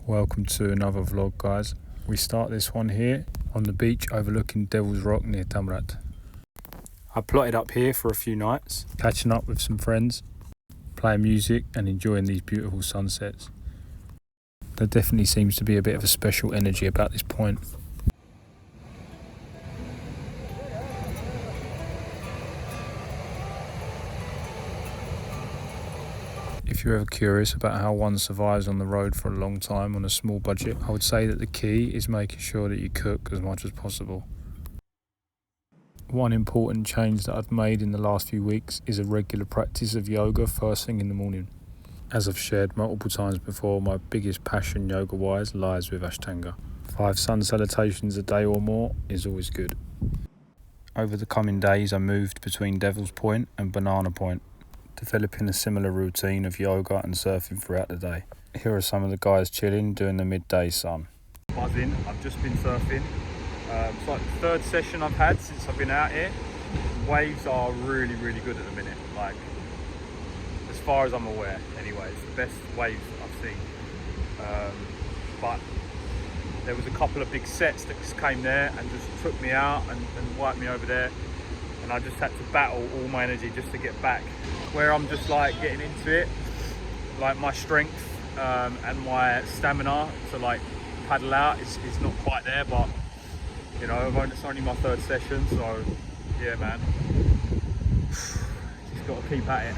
Welcome to another vlog, guys. We start this one here on the beach overlooking Devil's Rock near Tamrat. I plotted up here for a few nights, catching up with some friends, playing music and enjoying these beautiful sunsets. There definitely seems to be a bit of a special energy about this point. If you're ever curious about how one survives on the road for a long time on a small budget, I would say that the key is making sure that you cook as much as possible. One important change that I've made in the last few weeks is a regular practice of yoga first thing in the morning. As I've shared multiple times before, my biggest passion yoga-wise lies with Ashtanga. 5 sun salutations a day or more is always good. Over the coming days I moved between Devil's Point and Banana Point, developing a similar routine of yoga and surfing throughout the day. Here are some of the guys chilling during the midday sun. Buzzing, I've just been surfing. It's like the third session I've had since I've been out here. Waves are really good at the minute, like as far as I'm aware anyway. It's the best waves I've seen. But there was a couple of big sets that just came there and just took me out and wiped me over there. And I just had to battle all my energy just to get back. Where I'm just like getting into it, like my strength and my stamina to like paddle out is not quite there, but you know, it's only my third session, so yeah man, just got to keep at it.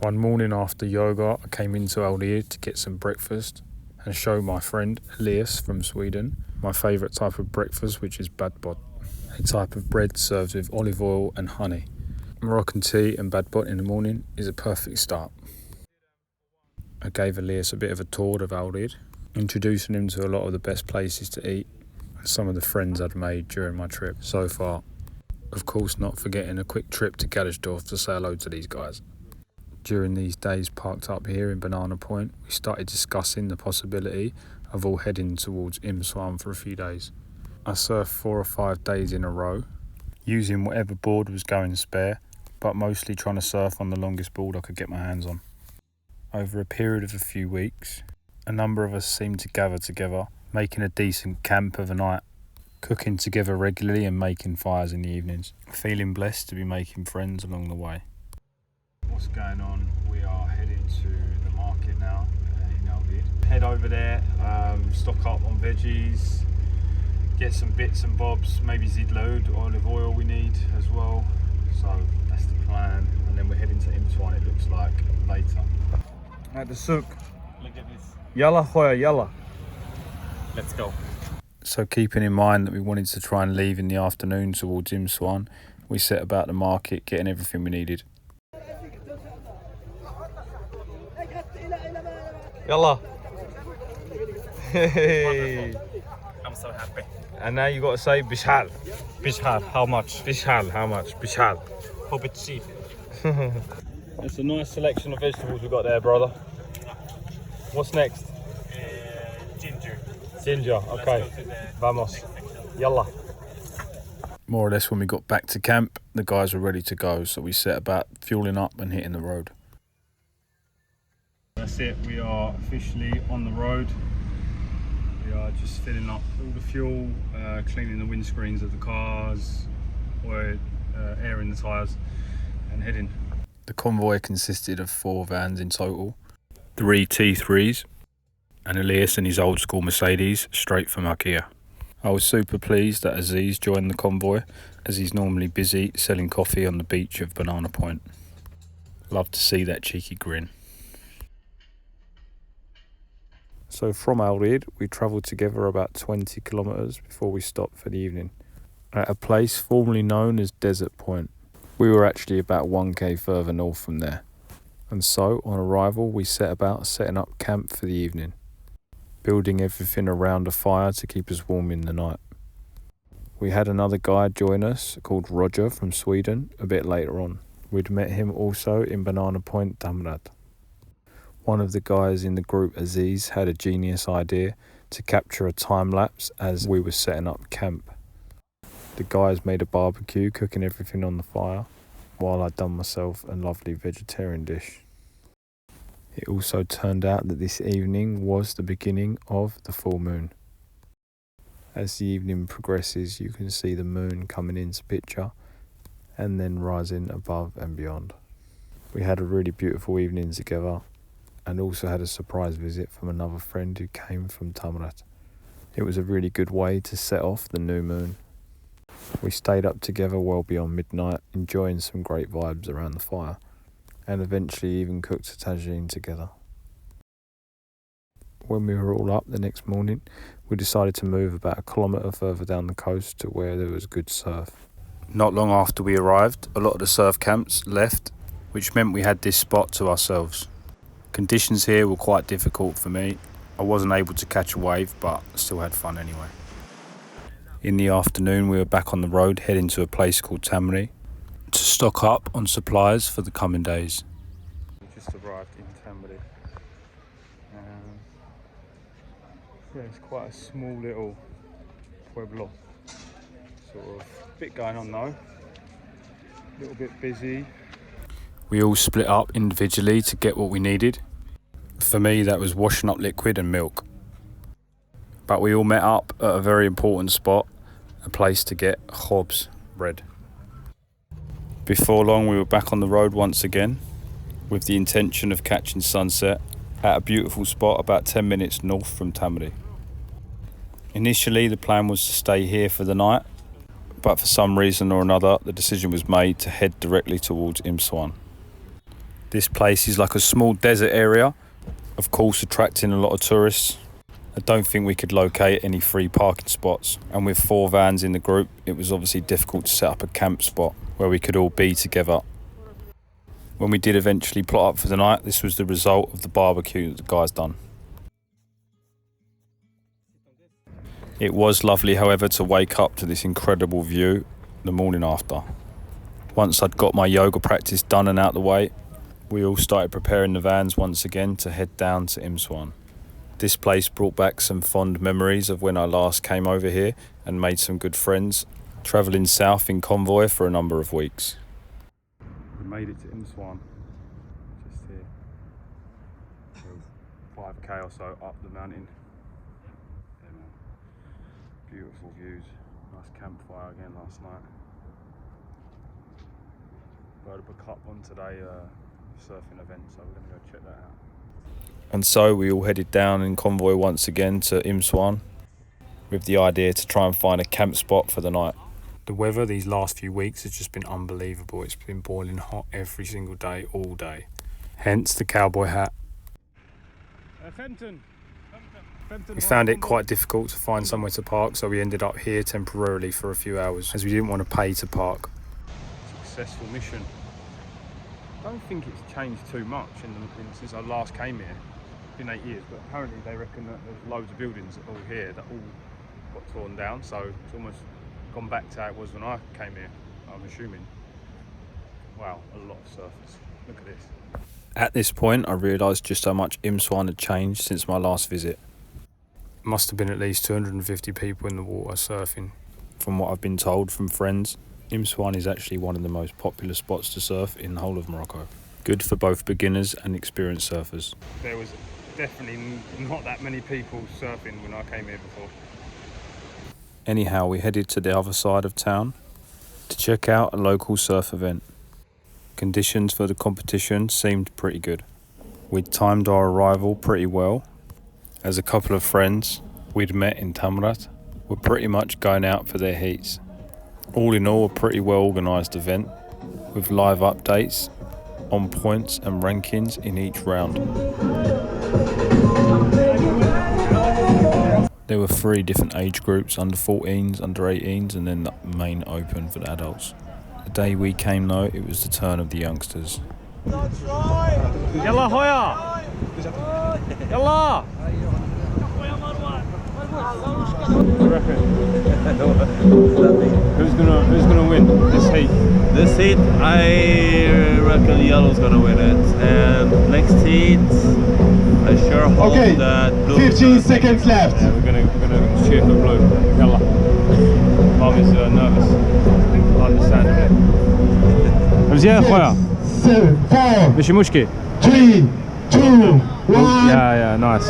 One morning after yoga, I came into Aourir to get some breakfast and show my friend Elias from Sweden my favourite type of breakfast, which is badbot, a type of bread served with olive oil and honey. Moroccan tea and badbot in the morning is a perfect start. I gave Elias a bit of a tour of Aourir, introducing him to a lot of the best places to eat and some of the friends I'd made during my trip so far. Of course, not forgetting a quick trip to Gallersdorf to say hello to these guys. During these days parked up here in Banana Point, we started discussing the possibility of all heading towards Imsouane for a few days. I surfed 4 or 5 days in a row, using whatever board was going spare, but mostly trying to surf on the longest board I could get my hands on. Over a period of a few weeks, a number of us seemed to gather together, making a decent camp of a night, cooking together regularly and making fires in the evenings. Feeling blessed to be making friends along the way. What's going on? We are heading to the market now in Aourir. Head over there, stock up on veggies, get some bits and bobs, maybe zidload, olive oil we need as well. So that's the plan, and then we're heading to Imsouane, it looks like, later. At the souk. Look at this. Yalla khoya, yalla. Let's go. So keeping in mind that we wanted to try and leave in the afternoon towards Imsouane, we set about the market, getting everything we needed. Yalla. Hey. I'm so happy. And now you got to say bishal. Bishal, how much? Bishal, how much? Bishal. Hope it's cheap. It's a nice selection of vegetables we got there, brother. What's next? Ginger. Ginger, okay. Vamos. Yalla. More or less when we got back to camp, the guys were ready to go, so we set about fueling up and hitting the road. That's it, we are officially on the road. We are just filling up all the fuel, cleaning the windscreens of the cars, airing the tyres and heading. The convoy consisted of 4 vans in total, 3 T3s and Elias and his old school Mercedes straight from IKEA. I was super pleased that Aziz joined the convoy, as he's normally busy selling coffee on the beach of Banana Point. Love to see that cheeky grin. So from Aourir, we travelled together about 20 kilometres before we stopped for the evening, at a place formerly known as Desert Point. We were actually about 1k further north from there, and so on arrival we set about setting up camp for the evening, building everything around a fire to keep us warm in the night. We had another guide join us called Roger from Sweden a bit later on. We'd met him also in Banana Point, Tamrat. One of the guys in the group, Aziz, had a genius idea to capture a time lapse as we were setting up camp. The guys made a barbecue, cooking everything on the fire, while I'd done myself a lovely vegetarian dish. It also turned out that this evening was the beginning of the full moon. As the evening progresses, you can see the moon coming into picture and then rising above and beyond. We had a really beautiful evening together and also had a surprise visit from another friend who came from Tamrat. It was a really good way to set off the new moon. We stayed up together well beyond midnight, enjoying some great vibes around the fire, and eventually even cooked a tagine together. When we were all up the next morning, we decided to move about a kilometre further down the coast to where there was good surf. Not long after we arrived, a lot of the surf camps left, which meant we had this spot to ourselves. Conditions here were quite difficult for me. I wasn't able to catch a wave, but still had fun anyway. In the afternoon, we were back on the road, heading to a place called Tamri to stock up on supplies for the coming days. We just arrived in Tamri. Yeah, it's quite a small little pueblo. Sort of bit going on though. A little bit busy. We all split up individually to get what we needed. For me, that was washing up liquid and milk. But we all met up at a very important spot, a place to get khobz bread. Before long, we were back on the road once again, with the intention of catching sunset at a beautiful spot about 10 minutes north from Tamri. Initially, the plan was to stay here for the night, but for some reason or another, the decision was made to head directly towards Imsouane. This place is like a small desert area, of course attracting a lot of tourists. I don't think we could locate any free parking spots, and with 4 vans in the group, it was obviously difficult to set up a camp spot where we could all be together. When we did eventually plot up for the night, this was the result of the barbecue that the guys done. It was lovely, however, to wake up to this incredible view the morning after. Once I'd got my yoga practice done and out the way, we all started preparing the vans once again to head down to Imsouane. This place brought back some fond memories of when I last came over here and made some good friends, travelling south in Convoy for a number of weeks. We made it to Imsouane, just here. 5k or so up the mountain. Beautiful views, nice campfire again last night. Berber Cup on today, surfing event, so we're going to go check that out. And so we all headed down in Convoy once again to Imsouane with the idea to try and find a camp spot for the night. The weather these last few weeks has just been unbelievable. It's been boiling hot every single day, all day. Hence the cowboy hat. We found it quite difficult to find somewhere to park, so we ended up here temporarily for a few hours as we didn't want to pay to park. Successful mission. I don't think it's changed too much since I last came here. It's been 8 years, but apparently they reckon that there's loads of buildings all here that all got torn down, so it's almost gone back to how it was when I came here, I'm assuming. Wow, a lot of surfers. Look at this. At this point, I realised just how much Imsouane had changed since my last visit. Must have been at least 250 people in the water surfing. From what I've been told from friends, Imsouane is actually one of the most popular spots to surf in the whole of Morocco. Good for both beginners and experienced surfers. There was definitely not that many people surfing when I came here before. Anyhow, we headed to the other side of town to check out a local surf event. Conditions for the competition seemed pretty good. We'd timed our arrival pretty well, as a couple of friends we'd met in Tamrat were pretty much going out for their heats. All in all, a pretty well organised event with live updates on points and rankings in each round. There were 3 different age groups, under 14s, under 18s, and then the main open for the adults. The day we came though, it was the turn of the youngsters. Yalla hoya! Yalla! Who's gonna win this heat? This heat, I reckon yellow's gonna win it, and next heat, I sure hope that blue. 15 seconds left. Yeah, we're gonna cheer for blue. Yalla. Mom is nervous. Understandably. 6, 7, 4, ماشي مشكل. 3, 2, 1. Yeah, nice.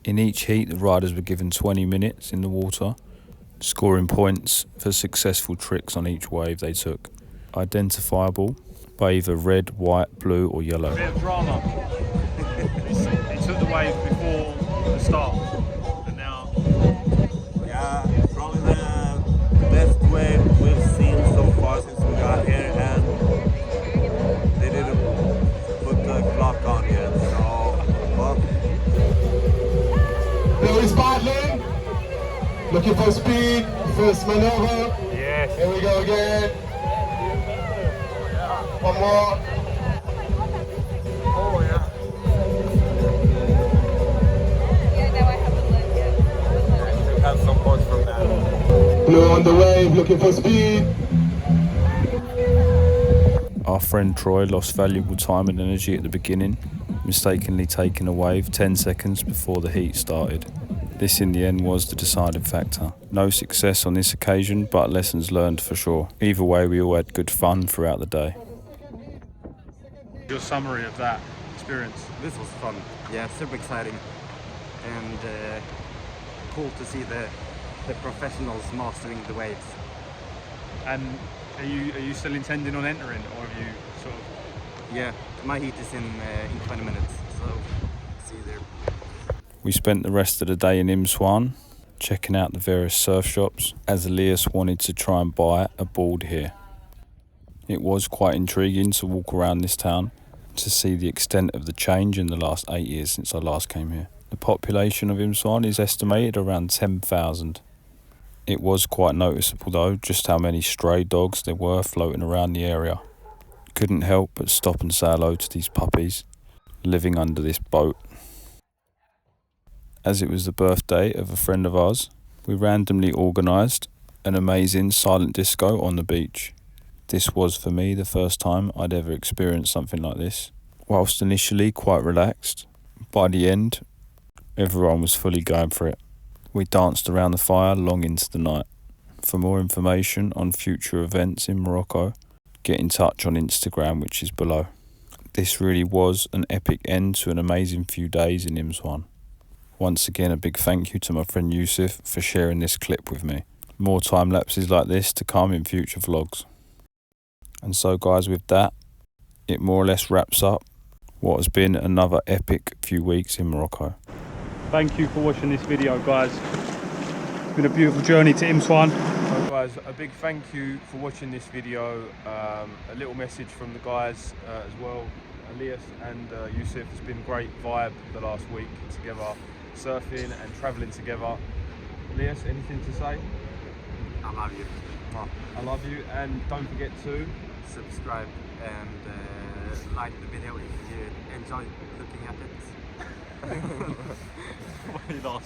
In each heat, the riders were given 20 minutes in the water, scoring points for successful tricks on each wave they took, identifiable by either red, white, blue or yellow. Bit of drama. He took the wave before the start, and now. Yeah, probably the best wave we've seen so far since we got here, and they didn't put the clock on yet, so well. There is paddling. Looking for speed. First maneuver. Yes. Here we go again. One more. Oh yeah. Have some points from that. Blue on the wave. Looking for speed. Our friend Troy lost valuable time and energy at the beginning, mistakenly taking a wave 10 seconds before the heat started. This in the end was the deciding factor. No success on this occasion, but lessons learned for sure. Either way, we all had good fun throughout the day. Your summary of that experience. This was fun. Yeah, super exciting. And cool to see the professionals mastering the waves. And are you still intending on entering, or have you sort of? Yeah, my heat is in 20 minutes, so see you there. We spent the rest of the day in Imsouane, checking out the various surf shops, as Elias wanted to try and buy a board here. It was quite intriguing to walk around this town to see the extent of the change in the last 8 years since I last came here. The population of Imsouane is estimated around 10,000. It was quite noticeable though, just how many stray dogs there were floating around the area. Couldn't help but stop and say hello to these puppies living under this boat. As it was the birthday of a friend of ours, we randomly organised an amazing silent disco on the beach. This was for me the first time I'd ever experienced something like this. Whilst initially quite relaxed, by the end, everyone was fully going for it. We danced around the fire long into the night. For more information on future events in Morocco, get in touch on Instagram, which is below. This really was an epic end to an amazing few days in Imsouane. Once again, a big thank you to my friend Yusuf for sharing this clip with me. More time lapses like this to come in future vlogs. And so guys, with that, it more or less wraps up what has been another epic few weeks in Morocco. Thank you for watching this video, guys. It's been a beautiful journey to Imsouane. So guys, a big thank you for watching this video. A little message from the guys as well. Elias and Yusuf, it's been a great vibe the last week together, surfing and travelling together. Elias, anything to say? I love you. I love you, and don't forget to Subscribe and like the video if you enjoy looking at it.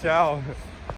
ciao.